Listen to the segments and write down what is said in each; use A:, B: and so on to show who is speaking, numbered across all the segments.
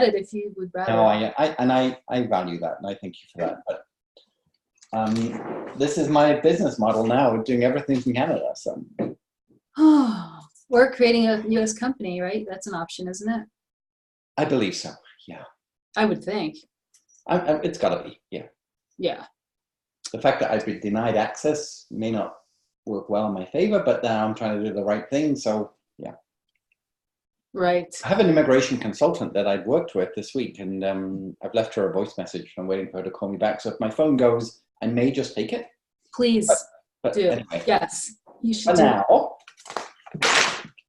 A: edit if you would rather.
B: No, I value that, and I thank you for that. But this is my business model now, doing everything from Canada. So,
A: we're creating a U.S. company, right? That's an option, isn't it?
B: I believe so. Yeah.
A: I would think.
B: It's got to be. Yeah.
A: Yeah.
B: The fact that I've been denied access may not work well in my favor, but now I'm trying to do the right thing. So, yeah.
A: Right.
B: I have an immigration consultant that I'd worked with this week, and I've left her a voice message. I'm waiting for her to call me back. So if my phone goes, I may just take it.
A: Please
B: but
A: do.
B: Anyway,
A: yes, you should.
B: For now,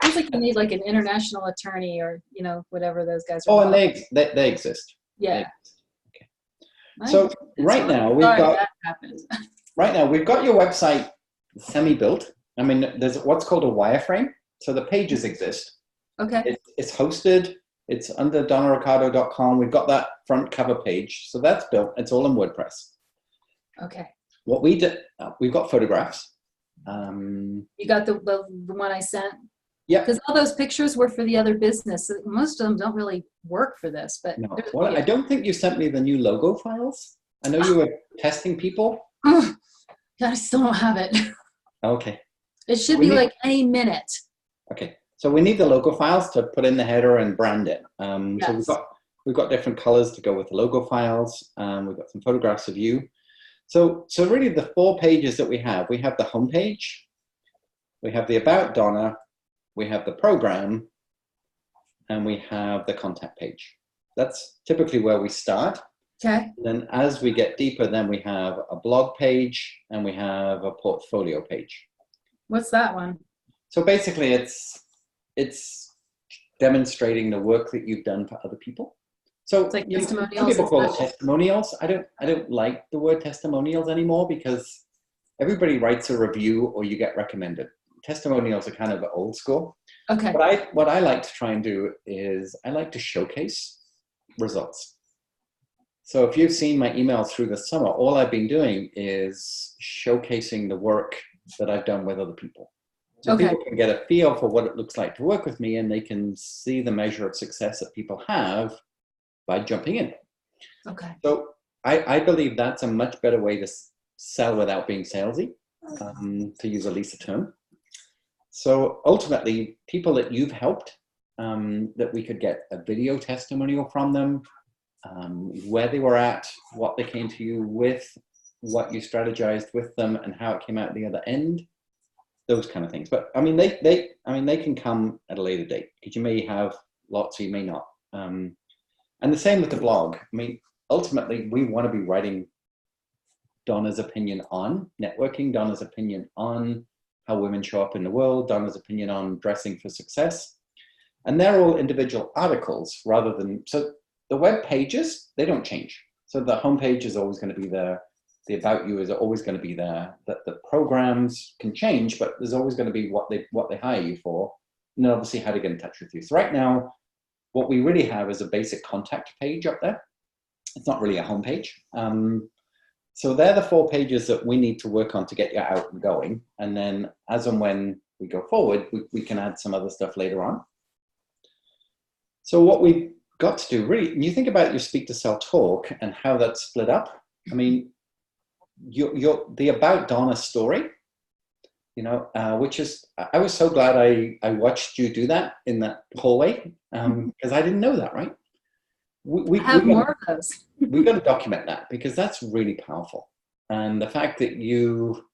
A: seems like you need like an international attorney, or whatever those guys are.
B: Oh, and they exist.
A: Yeah.
B: They exist. Okay. So right now we've got your website semi-built. I mean, there's what's called a wireframe. So the pages exist.
A: Okay.
B: It's hosted. It's under donnariccardo.com. We've got that front cover page. So that's built. It's all in WordPress.
A: Okay.
B: What we did, we've got photographs.
A: You got the one I sent?
B: Yeah.
A: Because all those pictures were for the other business. Most of them don't really work for this. But
B: no. Well, I don't think you sent me the new logo files. I know you were testing people.
A: God, I still don't have it.
B: Okay.
A: It should be like any minute.
B: Okay. So we need the logo files to put in the header and brand it.
A: Yes.
B: So we've got different colors to go with the logo files. We've got some photographs of you. So really the 4 pages that we have the home page, we have the About Donna, we have the program, and we have the contact page. That's typically where we start.
A: Okay.
B: Then as we get deeper, then we have a blog page and we have a portfolio page.
A: What's that one?
B: So basically it's demonstrating the work that you've done for other people. So
A: it's like testimonials.
B: Some people call it testimonials. I don't like the word testimonials anymore because everybody writes a review or you get recommended. Testimonials are kind of old school.
A: Okay.
B: What I like to try and do is I like to showcase results. So if you've seen my emails through the summer, all I've been doing is showcasing the work that I've done with other people. So people can get a feel for what it looks like to work with me, and they can see the measure of success that people have by jumping in.
A: Okay.
B: So I believe that's a much better way to sell without being salesy, to use a Lisa term. So ultimately, people that you've helped, that we could get a video testimonial from them, where they were at, what they came to you with, what you strategized with them, and how it came out the other end. Those kind of things. But I mean, they can come at a later date because you may have lots or you may not. And the same with the blog. I mean, ultimately, we want to be writing Donna's opinion on networking, Donna's opinion on how women show up in the world, Donna's opinion on dressing for success. And they're all individual articles rather than, so the web pages, they don't change. So the homepage is always going to be there. The About You is always going to be there. That the programs can change, but there's always going to be what they hire you for, and then obviously how to get in touch with you. So right now, what we really have is a basic contact page up there. It's not really a homepage. So they're the 4 pages that we need to work on to get you out and going. And then as and when we go forward, we can add some other stuff later on. So what we've got to do, really, when you think about your Speak to Sell talk and how that's split up, I mean, the About Donna story, which is, I was so glad I watched you do that in that hallway, because I didn't know that, right? We
A: have more of those.
B: We've got to document that because that's really powerful. And the fact that you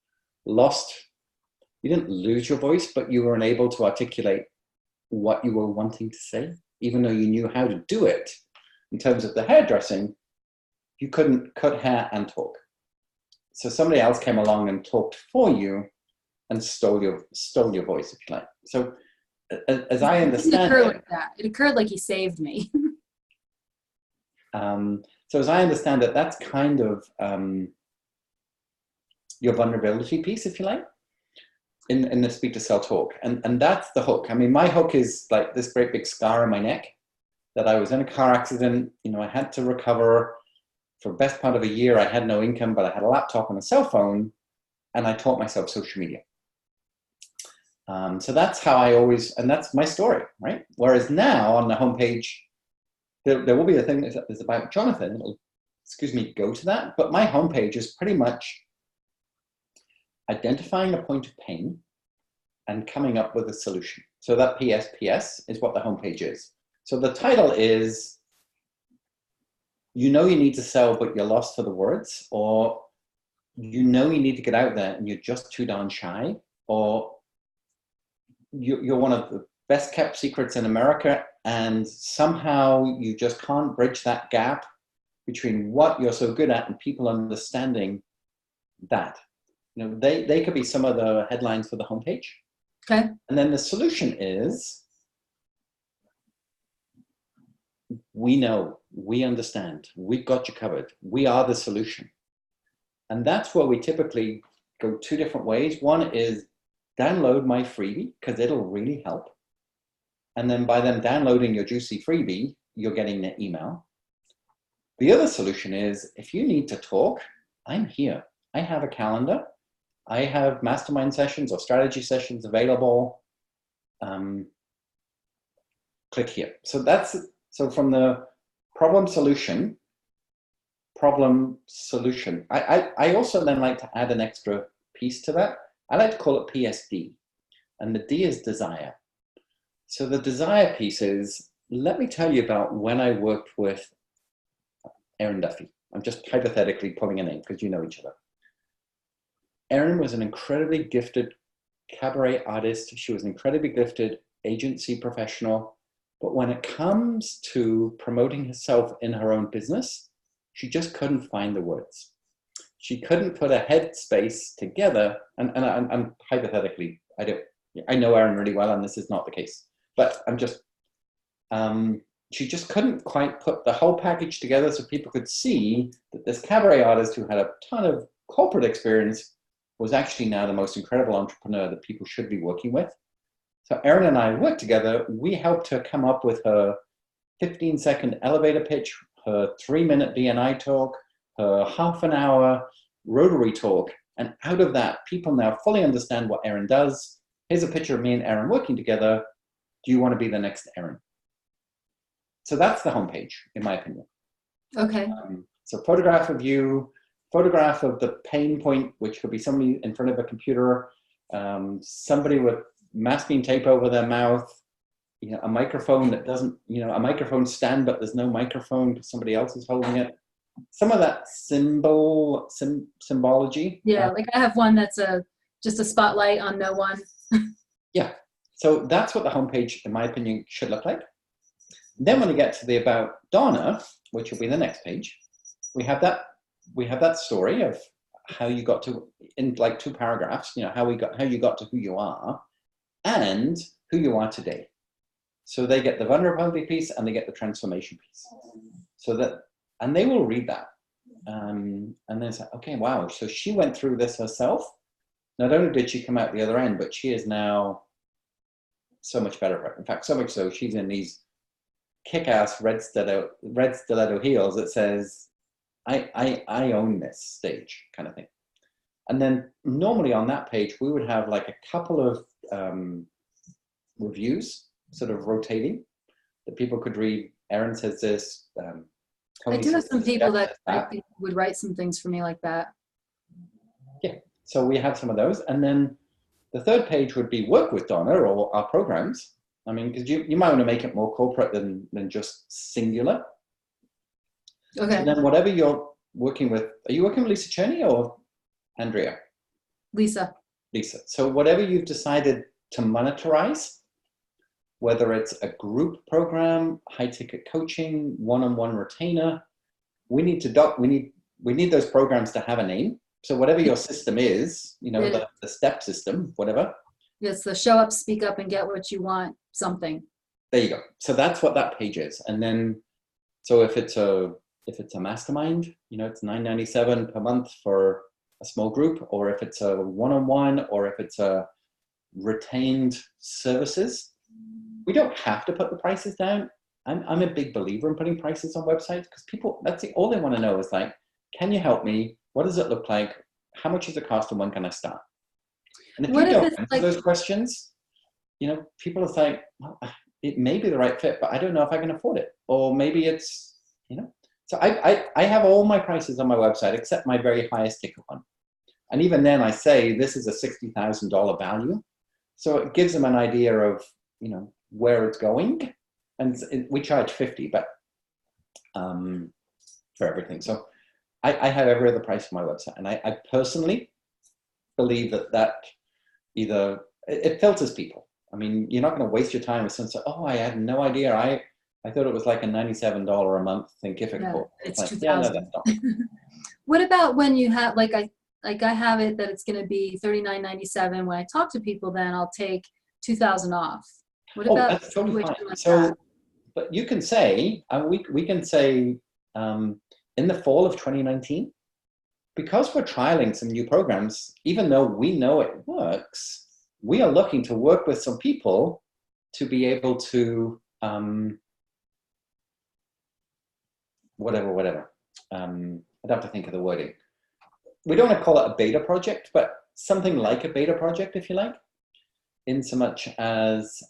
B: didn't lose your voice, but you were unable to articulate what you were wanting to say, even though you knew how to do it. In terms of the hairdressing, you couldn't cut hair and talk. So somebody else came along and talked for you and stole your voice, if you like. So as I understand it,
A: like that. It occurred like he saved me.
B: So as I understand it, that's kind of your vulnerability piece, if you like, in the Speak to Sell talk. And that's the hook. I mean, my hook is like this great big scar on my neck that I was in a car accident. I had to recover. For the best part of a year, I had no income, but I had a laptop and a cell phone, and I taught myself social media. So that's how and that's my story, right? Whereas now on the homepage, there will be a thing that's about Jonathan. It'll, excuse me, go to that. But my homepage is pretty much identifying a point of pain and coming up with a solution. So that PSPS is what the homepage is. So the title is, you know you need to sell, but you're lost for the words, or you know you need to get out there and you're just too darn shy, or you're one of the best kept secrets in America, and somehow you just can't bridge that gap between what you're so good at and people understanding that. You know, they could be some of the headlines for the homepage.
A: Okay.
B: And then the solution is, we know, we understand, we've got you covered. We are the solution. And that's where we typically go two different ways. One is download my freebie, because it'll really help. And then by them downloading your juicy freebie, you're getting their email. The other solution is, if you need to talk, I'm here. I have a calendar. I have mastermind sessions or strategy sessions available. Click here. So from the problem solution, I also then like to add an extra piece to that. I like to call it PSD, and the D is desire. So the desire piece is, let me tell you about when I worked with Erin Duffy. I'm just hypothetically pulling a name because you know each other. Erin was an incredibly gifted cabaret artist. She was an incredibly gifted agency professional. But when it comes to promoting herself in her own business, she just couldn't find the words. She couldn't put a headspace together. And I'm hypothetically, I know Erin really well, and this is not the case. But she just couldn't quite put the whole package together so people could see that this cabaret artist who had a ton of corporate experience was actually now the most incredible entrepreneur that people should be working with. So Erin and I worked together. We helped her come up with her 15-second elevator pitch, her 3-minute BNI talk, her half-an-hour Rotary talk. And out of that, people now fully understand what Erin does. Here's a picture of me and Erin working together. Do you want to be the next Erin? So that's the homepage, in my opinion.
A: Okay.
B: So photograph of you, photograph of the pain point, which could be somebody in front of a computer, somebody with masking tape over their mouth, you know, a microphone that doesn't, you know, a microphone stand, but there's no microphone because somebody else is holding it. Some of that symbology.
A: Yeah, like I have one that's just a spotlight on no one.
B: Yeah. So that's what the homepage, in my opinion, should look like. Then when we get to the About Donna, which will be the next page, we have that story of how you got to, in like 2 paragraphs, you know, how you got to who you are and who you are today. So they get the vulnerability piece and they get the transformation piece. So that, and they will read that. And then say, okay, wow. So she went through this herself. Not only did she come out the other end, but she is now so much better. In fact, so much so, she's in these kick-ass red stiletto heels that says, I own this stage kind of thing. And then normally on that page, we would have like a couple of reviews sort of rotating that people could read. Erin says this.
A: I do have some people that I think would write some things for me like that.
B: Yeah, so we have some of those. And then the third page would be work with Donna or our programs. I mean, because you might want to make it more corporate than just singular.
A: Okay.
B: And then whatever you're working with, are you working with Lisa Cheney or Andrea?
A: Lisa.
B: So whatever you've decided to monetize, whether it's a group program, high ticket coaching, one-on-one retainer, we need those programs to have a name. So whatever your system is, you know, the step system, whatever.
A: It's the show up, speak up, and get what you want something.
B: There you go. So that's what that page is. And then, so if it's a mastermind, you know, it's $9.97 per month for a small group, or if it's a one-on-one, or if it's a retained services, we don't have to put the prices down. I'm a big believer in putting prices on websites because people, all they want to know is like, can you help me? What does it look like? How much does it cost and when can I start? And if you don't answer those questions, you know, people are like, well, it may be the right fit, but I don't know if I can afford it. Or maybe it's, so I have all my prices on my website except my very highest ticket one. And even then I say this is a $60,000 value. So it gives them an idea of, where it's going. And we charge 50, but for everything. So I have every other price on my website. And I personally believe that either, it filters people. I mean, you're not going to waste your time with someone say, oh, I had no idea. I thought it was like a $97 a month Thinkific.
A: It's
B: like,
A: 2000.
B: yeah, no, that's not.
A: What about when you have, like I have it that it's going to be $39.97. When I talk to people, then I'll take 2,000 off. What about
B: that's totally fine.
A: like
B: so,
A: that?
B: but you can say, we can say in the fall of 2019, because we're trialing some new programs, even though we know it works, we are looking to work with some people to be able to whatever. I'd have to think of the wording. We don't want to call it a beta project, but something like a beta project, if you like, in so much as...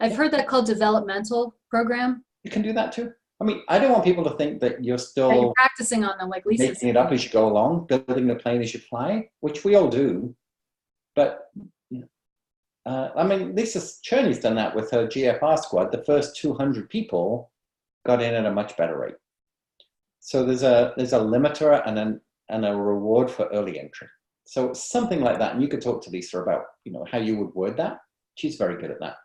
A: I've heard that called developmental program.
B: You can do that too. I mean, I don't want people to think that you're still
A: you're practicing on them, like Lisa
B: making it up as you go along, building the plane as you fly, which we all do. But I mean, Lisa Cherney's done that with her GFR squad. The first 200 people got in at a much better rate. So there's a limiter and a reward for early entry. So something like that. And you could talk to Lisa about how you would word that. She's very good at that.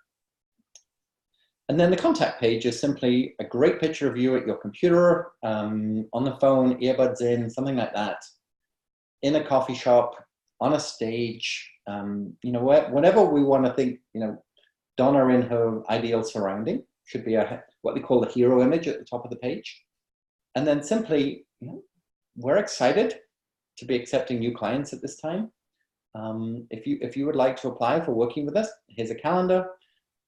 B: And then the contact page is simply a great picture of you at your computer, on the phone, earbuds in, something like that, in a coffee shop, on a stage, whatever we want to think, Donna in her ideal surrounding should be what they call the hero image at the top of the page. And then simply, we're excited to be accepting new clients at this time. If you would like to apply for working with us, here's a calendar.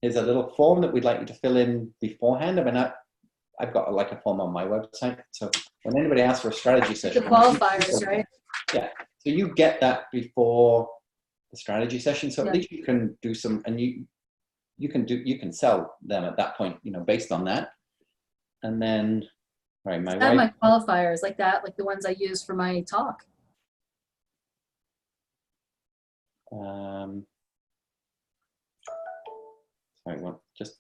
B: Here's a little form that we'd like you to fill in beforehand. I mean, I've got like a form on my website. So when anybody asks for a strategy session,
A: the qualifiers, right?
B: Yeah. So you get that before the strategy session. So at least you can do some, and you can sell them at that point, based on that. And then, right,
A: my qualifiers like that, like the ones I use for my talk.
B: Sorry, just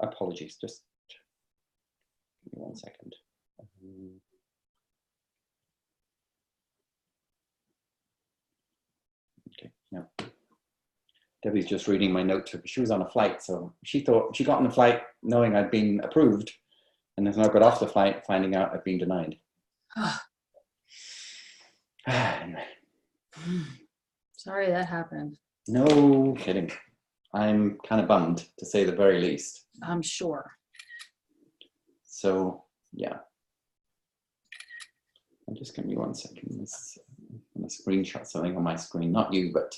B: apologies. Just give me 1 second. Okay, no. Debbie's just reading my note. She was on a flight, so she thought she got on the flight knowing I'd been approved, and has now got off the flight finding out I've been denied. Anyway.
A: Sorry that happened.
B: No kidding. I'm kind of bummed, to say the very least.
A: I'm sure.
B: So, yeah. Just give me 1 second. I'm going to screenshot something on my screen. Not you, but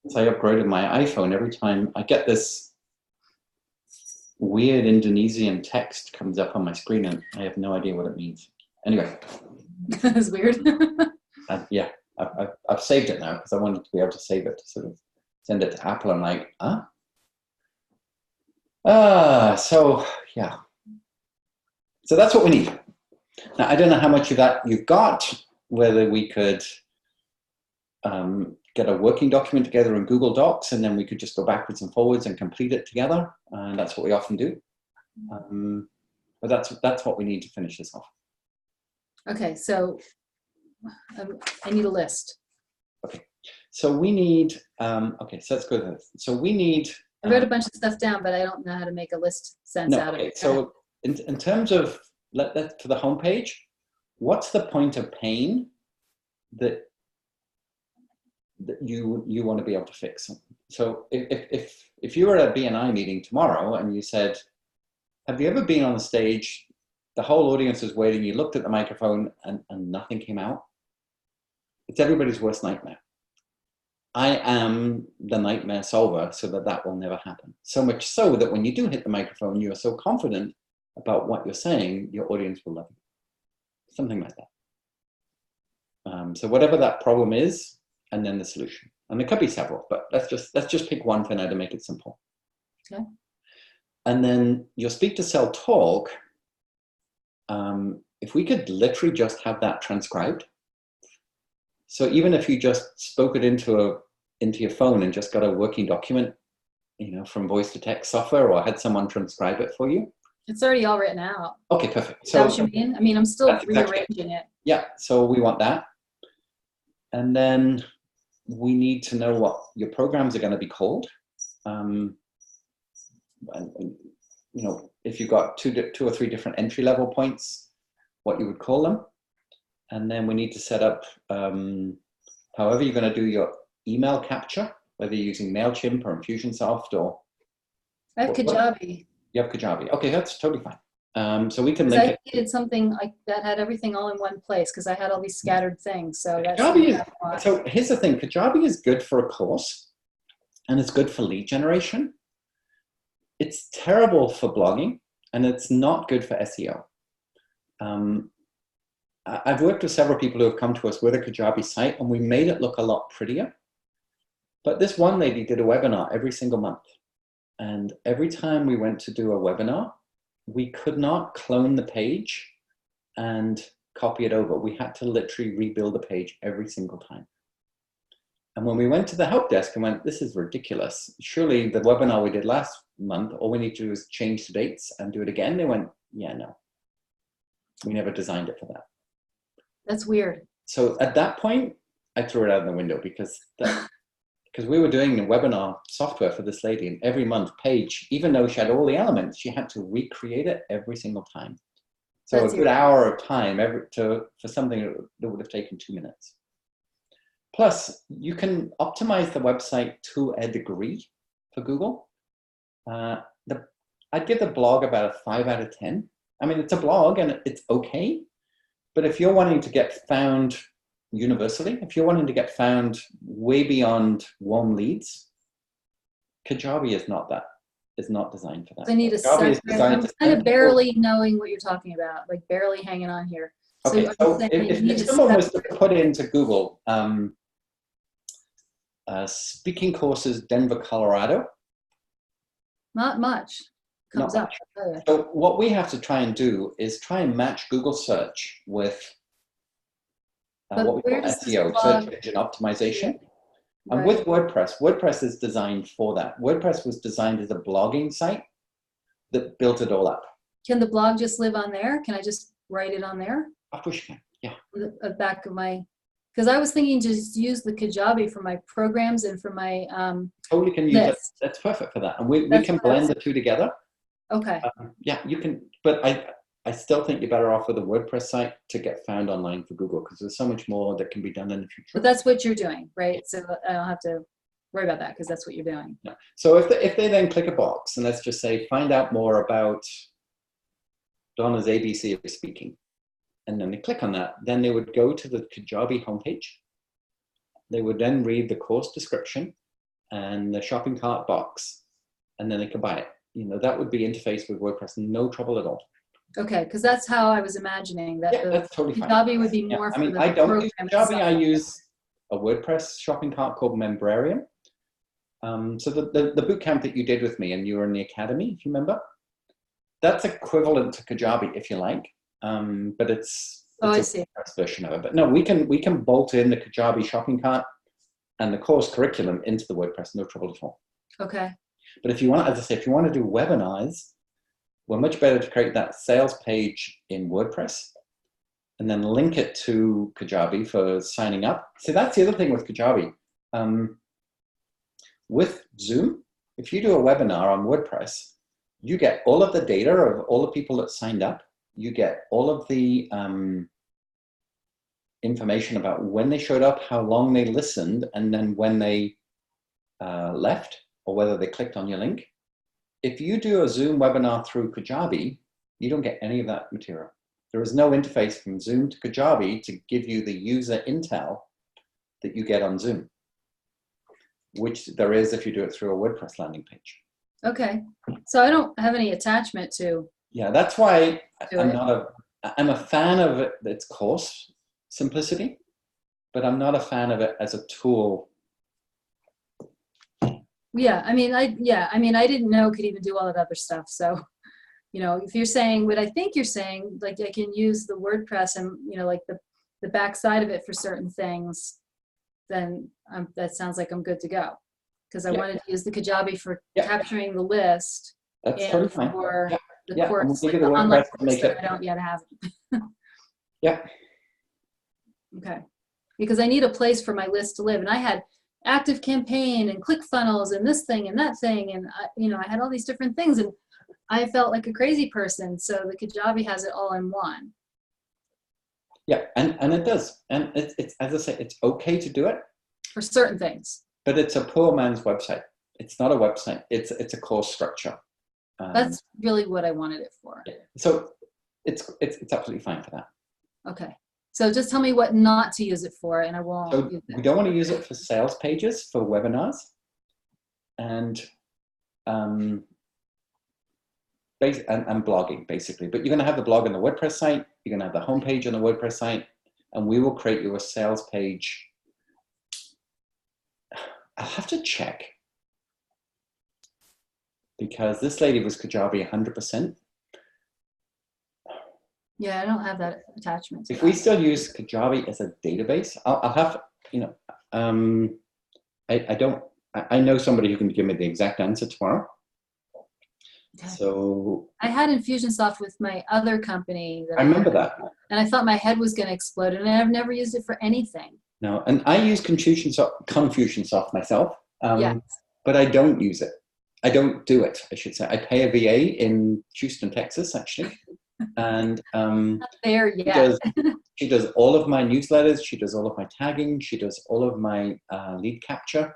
B: as I upgraded my iPhone, every time I get this weird Indonesian text comes up on my screen, and I have no idea what it means. Anyway.
A: That's weird.
B: Yeah, I've saved it now because I wanted to be able to save it to sort of send it to Apple. I'm like, so yeah. So that's what we need. Now, I don't know how much of that you've got, whether we could get a working document together in Google Docs, and then we could just go backwards and forwards and complete it together. And that's what we often do. But that's what we need to finish this off.
A: Okay, so I need a list.
B: Okay. So we need, okay, so let's go to this. So we need...
A: I wrote a bunch of stuff down, but I don't know how to make a list sense out of it.
B: So in terms of, for the homepage, what's the point of pain that you want to be able to fix? So if you were at a BNI meeting tomorrow and you said, have you ever been on the stage, the whole audience was waiting, you looked at the microphone and nothing came out? It's everybody's worst nightmare. I am the nightmare solver so that will never happen. So much so that when you do hit the microphone, you are so confident about what you're saying, your audience will love you. Something like that. So whatever that problem is, and then the solution. And there could be several, but let's just pick one for now to make it simple.
A: Okay.
B: And then your speak to sell talk, if we could literally just have that transcribed. So even if you just spoke it into your phone and just got a working document, from voice to text software, or had someone transcribe it for you.
A: It's already all written out.
B: Okay, perfect.
A: Is that what you mean? I mean, I'm still rearranging it.
B: Yeah, so we want that. And then we need to know what your programs are going to be called. And, if you've got two or three different entry level points, what you would call them. And then we need to set up however you're going to do your email capture, whether you're using MailChimp or Infusionsoft or...
A: I have Kajabi.
B: You have Kajabi. Okay, that's totally fine. So we can
A: link
B: it.
A: I needed something like that had everything all in one place because I had all these scattered things. So that's
B: so here's the thing. Kajabi is good for a course and it's good for lead generation. It's terrible for blogging and it's not good for SEO. I've worked with several people who have come to us with a Kajabi site and we made it look a lot prettier. But this one lady did a webinar every single month. And every time we went to do a webinar, we could not clone the page and copy it over. We had to literally rebuild the page every single time. And when we went to the help desk and went, this is ridiculous. Surely the webinar we did last month, all we need to do is change the dates and do it again. They went, yeah, no, we never designed it for that.
A: That's weird.
B: So at that point, I threw it out the window because we were doing a webinar software for this lady, and every month page, even though she had all the elements, she had to recreate it every single time. So that's a good hour of time for something that would have taken 2 minutes. Plus, you can optimize the website to a degree for Google. I'd give the blog about a 5 out of 10. I mean, it's a blog and it's okay, but if you're wanting to get found universally, if you're wanting to get found way beyond warm leads, Kajabi is not designed for that.
A: I need a second. I'm kind of barely knowing what you're talking about, like barely hanging on here.
B: Okay, so if someone was to put into Google, speaking courses, Denver, Colorado.
A: Not much comes up.
B: So what we have to try and do is try and match Google search with what we call SEO, search engine optimization. And with WordPress is designed for that. WordPress was designed as a blogging site that built it all up.
A: Can the blog just live on there? Can I just write it on there?
B: Of course you can, yeah.
A: The back of my, because I was thinking to just use the Kajabi for my programs and for my
B: totally can use it. That's perfect for that. And we can blend the two together.
A: Okay.
B: Yeah, you can, but I still think you're better off with a WordPress site to get found online for Google because there's so much more that can be done in the future.
A: But that's what you're doing, right? So I don't have to worry about that because that's what you're doing.
B: Yeah. So if they then click a box and let's just say, find out more about Donna's ABC of speaking, and then they click on that, then they would go to the Kajabi homepage. They would then read the course description and the shopping cart box, and then they could buy it. That would be interfaced with WordPress, no trouble at all.
A: Okay, because that's how I was imagining that.
B: Yeah, that's totally fine.
A: Kajabi would be more for the
B: I don't use Kajabi, I use a WordPress shopping cart called Membrarium. So the boot camp that you did with me and you were in the academy, if you remember, that's equivalent to Kajabi if you like, but it's a WordPress version of it. But no, we can bolt in the Kajabi shopping cart and the course curriculum into the WordPress, no trouble at all.
A: Okay.
B: But if you want, as I say, if you want to do webinars, we're much better to create that sales page in WordPress and then link it to Kajabi for signing up. See, that's the other thing with Kajabi. With Zoom, if you do a webinar on WordPress, you get all of the data of all the people that signed up. You get all of the information about when they showed up, how long they listened, and then when they left or whether they clicked on your link. If you do a Zoom webinar through Kajabi, you don't get any of that material. There is no interface from Zoom to Kajabi to give you the user intel that you get on Zoom, which there is if you do it through a WordPress landing page.
A: Okay, so I don't have any attachment to.
B: Yeah, that's why I'm a fan of its course simplicity, but I'm not a fan of it as a tool
A: Yeah, I mean, I didn't know it could even do all that other stuff. So, if you're saying what I think you're saying, like I can use the WordPress and, like the back side of it for certain things, then that sounds like I'm good to go. Because I
B: Yeah,
A: wanted to use the Kajabi for
B: yeah,
A: capturing the list
B: that's
A: and
B: totally fine.
A: for
B: Yeah,
A: the
B: yeah, and we'll
A: course,
B: give
A: like
B: you the
A: the online
B: WordPress to
A: course
B: make
A: that
B: it.
A: I don't yet have.
B: Yeah,
A: Okay. Because I need a place for my list to live. And I had Active Campaign and ClickFunnels and this thing and that thing. And I had all these different things and I felt like a crazy person. So the Kajabi has it all in one.
B: yeah, and it does. And it's as I say, it's okay to do it.
A: For certain things.
B: But it's a poor man's website. It's not a website. It's a course structure.
A: That's really what I wanted it for.
B: Yeah. So it's absolutely fine for that.
A: Okay. So just tell me what not to use it for, and I won't
B: So
A: use
B: we
A: it.
B: don't want to use it for sales pages for webinars, and and blogging basically. But you're going to have the blog on the WordPress site. You're going to have the homepage on the WordPress site, and we will create you a sales page. I'll have to check because this lady was Kajabi 100%.
A: Yeah, I don't have that attachment.
B: If we still use Kajabi as a database, I'll have, I know somebody who can give me the exact answer tomorrow.
A: Okay.
B: So
A: I had Infusionsoft with my other company.
B: I remember that.
A: And I thought my head was going to explode, and I've never used it for anything.
B: No, and I use Confusionsoft myself,
A: Yeah.
B: but I don't use it. I don't do it, I should say. I pay a VA in Houston, Texas, actually. And
A: Not there yet.
B: she does all of my newsletters. She does all of my tagging. She does all of my lead capture.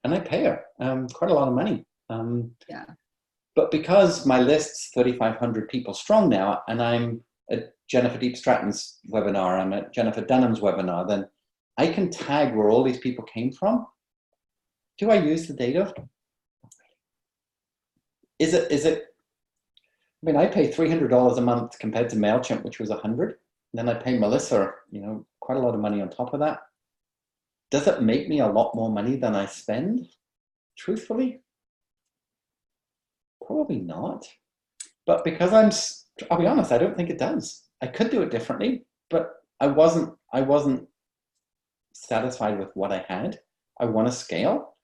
B: And I pay her quite a lot of money.
A: Yeah.
B: But because my list's 3,500 people strong now, and I'm at Jennifer Deep Stratton's webinar, I'm at Jennifer Dunham's webinar, then I can tag where all these people came from. Do I use the data? Is it? I mean, I pay $300 a month compared to MailChimp, which was $100. And then I pay Melissa, quite a lot of money on top of that. Does it make me a lot more money than I spend? Truthfully, probably not. But because I'll be honest, I don't think it does. I could do it differently, but I wasn't satisfied with what I had. I want to scale.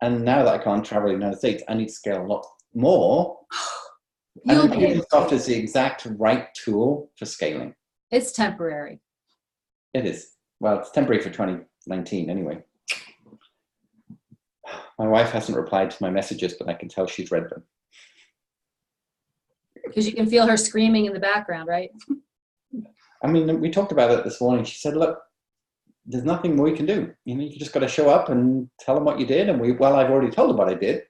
B: And now that I can't travel the United States, I need to scale a lot more. And Infusionsoft is the exact right tool for scaling.
A: It's temporary.
B: It is. Well, it's temporary for 2019 anyway. My wife hasn't replied to my messages, but I can tell she's read them.
A: Because you can feel her screaming in the background, right?
B: I mean, we talked about it this morning. She said, look, there's nothing more you can do. You just got to show up and tell them what you did. And I've already told them what I did.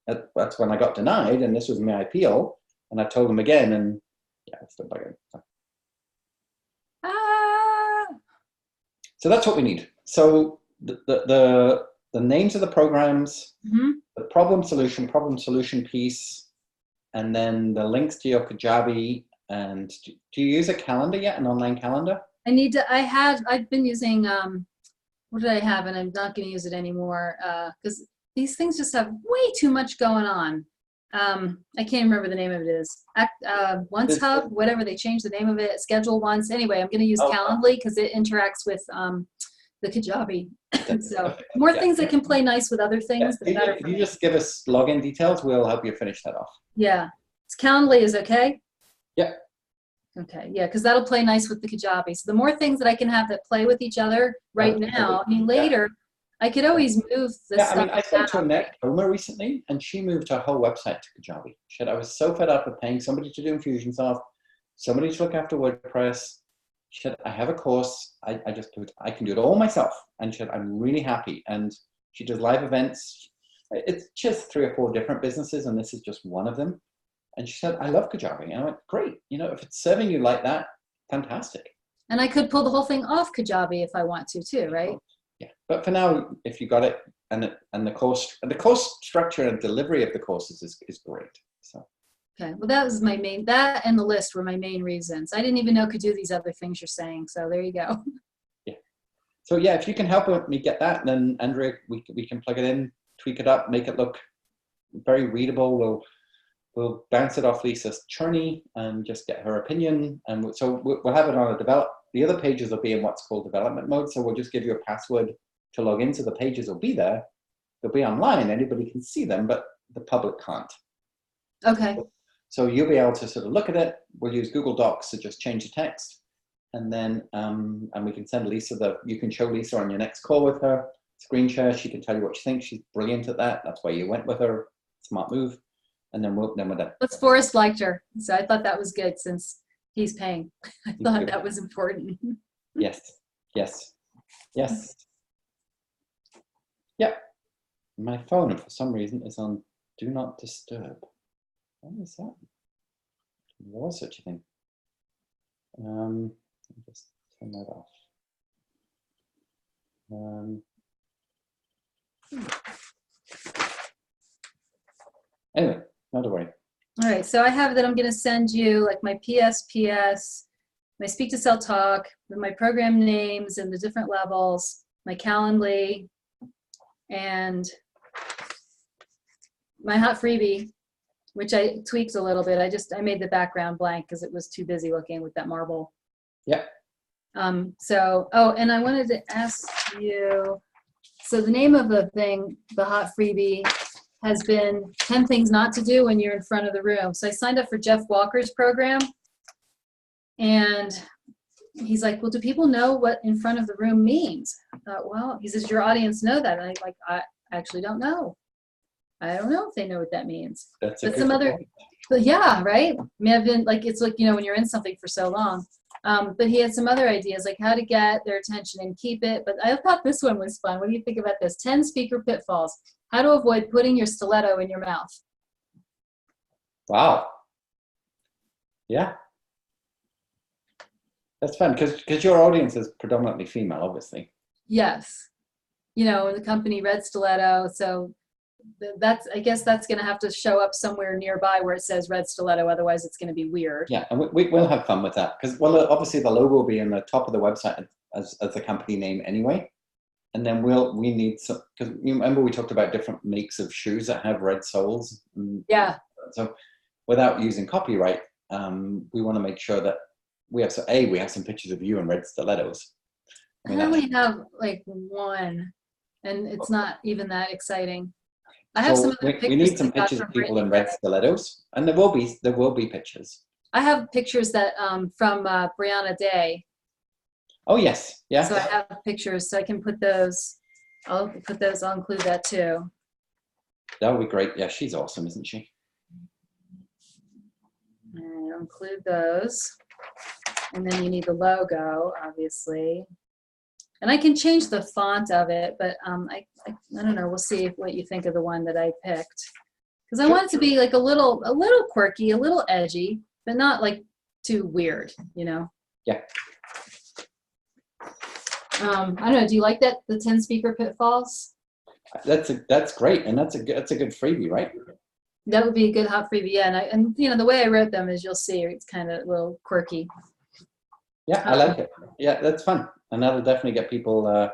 B: That's when I got denied, and this was my appeal. And I told them again, and yeah, it's still bugging. So that's what we need. So the names of the programs, the problem solution piece, and then the links to your Kajabi. And do you use a calendar yet, an online calendar?
A: I've been using, what did I have? And I'm not going to use it anymore because these things just have way too much going on. I can't remember the name of it is. Once Hub, whatever, they changed the name of it. Schedule Once. Anyway, I'm going to use Calendly because it interacts with the Kajabi. So more things that can play nice with other things.
B: Yeah. If you just give us login details, we'll help you finish that off.
A: Yeah. Calendly is okay?
B: Yeah.
A: Okay, yeah, because that'll play nice with the Kajabi. So the more things that I can have that play with each other right now, I mean, later, I could always move the stuff.
B: I mean, I spoke to Annette Homer recently, and she moved her whole website to Kajabi. She said, I was so fed up with paying somebody to do Infusionsoft, somebody to look after WordPress. She said, I have a course. I can do it all myself. And she said, I'm really happy. And she does live events. It's just 3 or 4 different businesses, and this is just one of them. And she said, I love Kajabi. And I went, great. If it's serving you like that, fantastic. And
A: I could pull the whole thing off Kajabi if I want to too, right?
B: Yeah. But for now, if you got it, and the course structure and delivery of the courses is great. So.
A: Okay. Well, that was that and the list were my main reasons. I didn't even know it could do these other things you're saying. So there you go.
B: Yeah. So yeah, if you can help me get that, then Andrea, we can plug it in. tweak it up, make it look very readable. We'll bounce it off Lisa's Churney and just get her opinion. And so we'll have it on a develop. The other pages will be in what's called development mode. So we'll just give you a password to log into. The pages will be there. They'll be online. Anybody can see them, but the public can't.
A: Okay.
B: So you'll be able to sort of look at it. We'll use Google Docs to just change the text. And then, and we can send Lisa you can show Lisa on your next call with her, screen share. She can tell you what she thinks. She's brilliant at that. That's why you went with her. Smart move. And then we're done.
A: But Forrest liked her. So I thought that was good since he's paying. I thought that was important.
B: Yes. Yes. Yes. Yeah. My phone, for some reason, is on Do Not Disturb. What is that? There was such a thing. Let me just turn that off. Anyway, not to worry.
A: All right, so I have that I'm going to send you like my PSPS, my Speak to Cell talk, with my program names and the different levels, my Calendly, and my hot freebie, which I tweaked a little bit. I made the background blank because it was too busy looking with that marble.
B: Yeah.
A: And I wanted to ask you, so the name of the thing, the hot freebie, has been 10 things not to do when you're in front of the room. So I signed up for Jeff Walker's program, and he's like, well, do people know what in front of the room means? I thought, well, he says, your audience know that. And I'm like, I actually don't know. I don't know if they know what that means.
B: That's
A: but some other, but yeah, right? I mean, I've been like, it's like, when you're in something for so long. But he had some other ideas, like how to get their attention and keep it. But I thought this one was fun. What do you think about this? 10 speaker pitfalls. How to avoid putting your stiletto in your mouth.
B: Wow. Yeah. That's fun because your audience is predominantly female, obviously.
A: Yes. The company Red Stiletto. So I guess that's going to have to show up somewhere nearby where it says Red Stiletto. Otherwise, it's going to be weird.
B: Yeah, and we'll have fun with that because, well, obviously the logo will be in the top of the website as the company name anyway. And then we need some, because you remember we talked about different makes of shoes that have red soles.
A: Yeah.
B: So without using copyright, we want to make sure that we have some pictures of you in red stilettos.
A: I only have like one, and it's not even that exciting. I have some other pictures.
B: We need some pictures of people in red stilettos, and there will be pictures.
A: I have pictures that from Brianna Day.
B: Oh yes, yeah.
A: So I have pictures, so I can put those. I'll include that too.
B: That would be great. Yeah, she's awesome, isn't she?
A: And I'll include those, and then you need the logo, obviously. And I can change the font of it, but I don't know. We'll see what you think of the one that I picked, because I want it to be like a little quirky, a little edgy, but not like too weird,
B: Yeah.
A: I don't know. Do you like that, the 10 speaker pitfalls?
B: That's great, and that's a good freebie, right?
A: That would be a good hot freebie, yeah. And the way I wrote them is, you'll see, it's kind of a little quirky.
B: Yeah, I like it. Yeah, that's fun, and that'll definitely get people.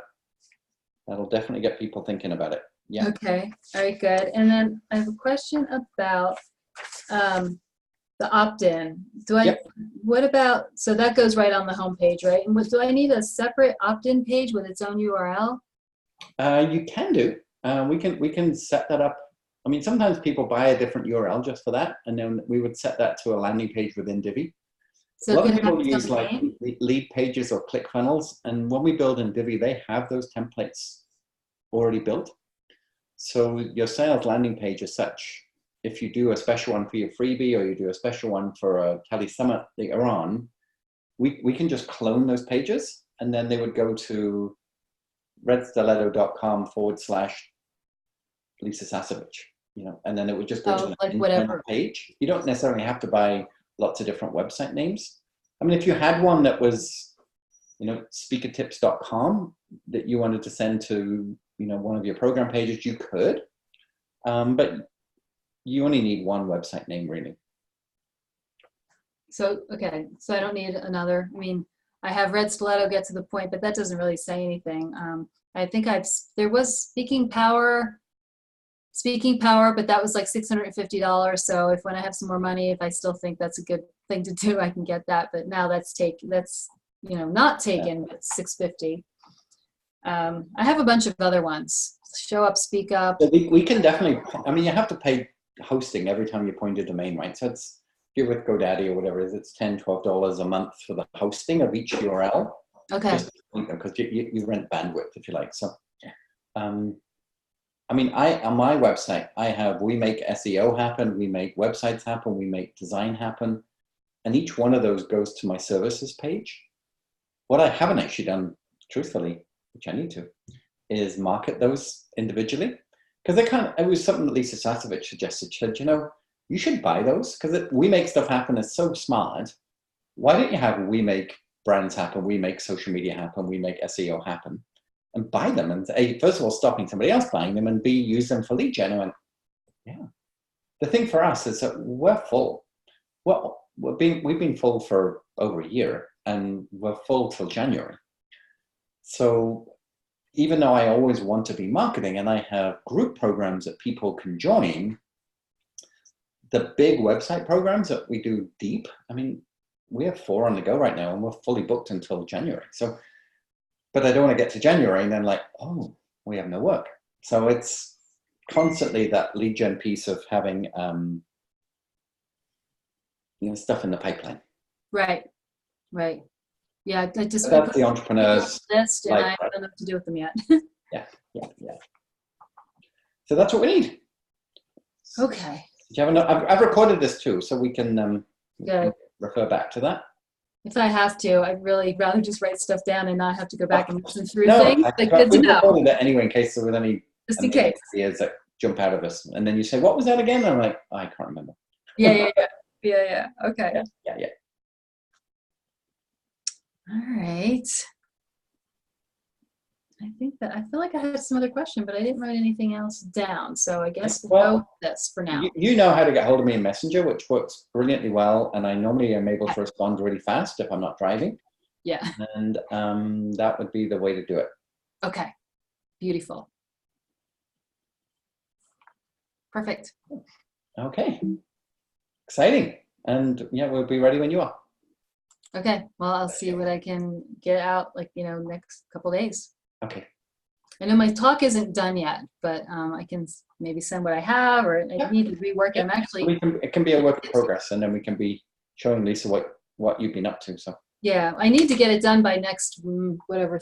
B: Thinking about it. Yeah.
A: Okay. All right. Good. And then I have a question about the opt-in. What about? So that goes right on the home page, right? And do I need a separate opt-in page with its own URL?
B: You can do. We can set that up. I mean, sometimes people buy a different URL just for that, and then we would set that to a landing page within Divi.
A: So
B: a lot of people use like lead pages or ClickFunnels, and when we build in Divi, they have those templates already built. So your sales landing page is such, if you do a special one for your freebie or you do a special one for a Tele Summit later on, we can just clone those pages, and then they would go to redstiletto.com/Lisa Sasevich, and then it would just go to an internal page. You don't necessarily have to buy lots of different website names. I mean, if you had one that was, speakertips.com that you wanted to send to, one of your program pages, you could, but you only need one website name, really.
A: So, okay, so I don't need another. I mean, I have Red Stiletto get to the point, but that doesn't really say anything. I think there was Speaking Power speaking power, but that was like $650. So if when I have some more money, if I still think that's a good thing to do, I can get that. But now that's not taken, but $650. I have a bunch of other ones. Show up, speak up.
B: So we can definitely, I mean, you have to pay hosting every time you point a domain, right? So it's, if you're with GoDaddy or whatever it is, it's $10, $12 a month for the hosting of each URL.
A: Okay.
B: Because you rent bandwidth, if you like. So, I mean, on my website, we make SEO happen, we make websites happen, we make design happen, and each one of those goes to my services page. What I haven't actually done, truthfully, which I need to, is market those individually. Because it was something that Lisa Sasevich suggested. She said, you should buy those, because We Make Stuff Happen is so smart. Why don't you have We Make brands happen, we make social media happen, we make SEO happen, and buy them, and A, first of all, stopping somebody else buying them, and B, use them for lead gen. I went, yeah. The thing for us is that we're full. Well, we've been full for over a year, and we're full till January. So even though I always want to be marketing, and I have group programs that people can join, the big website programs that we do deep, I mean, we have 4 on the go right now, and we're fully booked until January. So, but I don't want to get to January and then like, oh, we have no work. So it's constantly that lead gen piece of having, stuff in the pipeline.
A: Right. Yeah, I just
B: That's the entrepreneurs
A: list, and I don't know what to do with them yet.
B: Yeah. So that's what we need.
A: Okay.
B: Do you have I've recorded this too, so we can refer back to that.
A: If I have to, I'd really rather just write stuff down and not have to go back and listen through
B: No,
A: things. Like, good to know.
B: Recorded it anyway in case there was any
A: just in case
B: ideas that jump out of us, and then you say, "What was that again?" And I'm like, oh, I can't remember.
A: Yeah. Okay.
B: Yeah.
A: All right. I feel like I had some other question, but I didn't write anything else down. So I guess we'll go with this for now.
B: You know how to get hold of me in Messenger, which works brilliantly well. And I normally am able to respond really fast if I'm not driving.
A: Yeah.
B: And that would be the way to do it.
A: Okay. Beautiful. Perfect.
B: Okay. Exciting. And yeah, we'll be ready when you are.
A: Okay. Well, I'll see what I can get out, next couple of days.
B: Okay.
A: I know my talk isn't done yet, but I can maybe send what I have, or I need to rework it. I'm actually.
B: It can be a work in progress, and then we can be showing Lisa what you've been up to. So.
A: Yeah, I need to get it done by next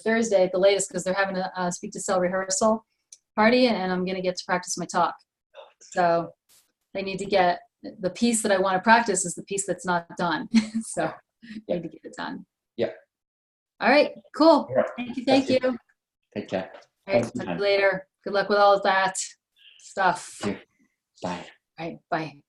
A: Thursday at the latest, because they're having a speak to sell rehearsal party, and I'm going to get to practice my talk. So I need to get the piece that I want to practice is the piece that's not done. So I need to get it done.
B: Yeah.
A: All right. Cool.
B: All right.
A: Thank you.
B: Take care.
A: All right. Talk to you later. Good luck with all of that stuff.
B: Bye.
A: All right. Bye.